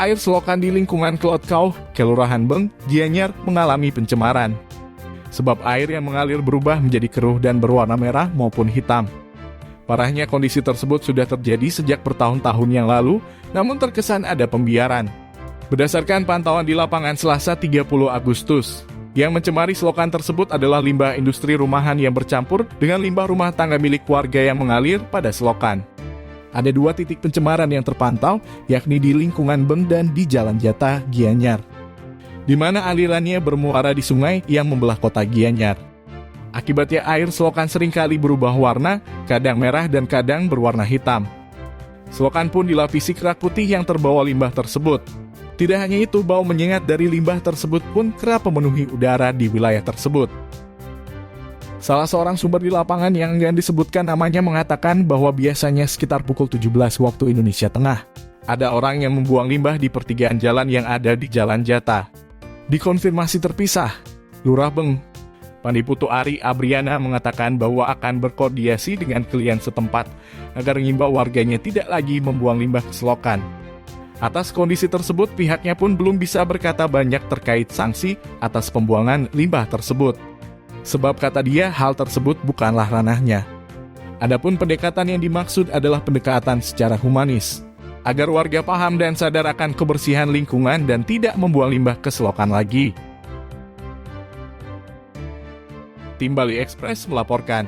air selokan di lingkungan Klotkau, Kelurahan Beng, Gianyar mengalami pencemaran. Sebab air yang mengalir berubah menjadi keruh dan berwarna merah maupun hitam. Parahnya kondisi tersebut sudah terjadi sejak bertahun-tahun yang lalu, namun terkesan ada pembiaran. Berdasarkan pantauan di lapangan Selasa 30 Agustus, yang mencemari selokan tersebut adalah limbah industri rumahan yang bercampur dengan limbah rumah tangga milik warga yang mengalir pada selokan. Ada 2 titik pencemaran yang terpantau, yakni di lingkungan Beng dan di Jalan Jatah, Gianyar, di mana alirannya bermuara di sungai yang membelah kota Gianyar. Akibatnya air selokan seringkali berubah warna, kadang merah dan kadang berwarna hitam. Selokan pun dilapisi kerak putih yang terbawa limbah tersebut. Tidak hanya itu, bau menyengat dari limbah tersebut pun kerap memenuhi udara di wilayah tersebut. Salah seorang sumber di lapangan yang enggan disebutkan namanya mengatakan bahwa biasanya sekitar pukul 17 waktu Indonesia Tengah, ada orang yang membuang limbah di pertigaan jalan yang ada di Jalan Jatah. Dikonfirmasi terpisah, Lurah Beng, Pandiputu Ari Abriana mengatakan bahwa akan berkoordinasi dengan klien setempat agar mengimbau warganya tidak lagi membuang limbah ke selokan. Atas kondisi tersebut, pihaknya pun belum bisa berkata banyak terkait sanksi atas pembuangan limbah tersebut. Sebab kata dia, hal tersebut bukanlah ranahnya. Adapun pendekatan yang dimaksud adalah pendekatan secara humanis, agar warga paham dan sadar akan kebersihan lingkungan dan tidak membuang limbah ke selokan lagi. Tim Bali Express melaporkan.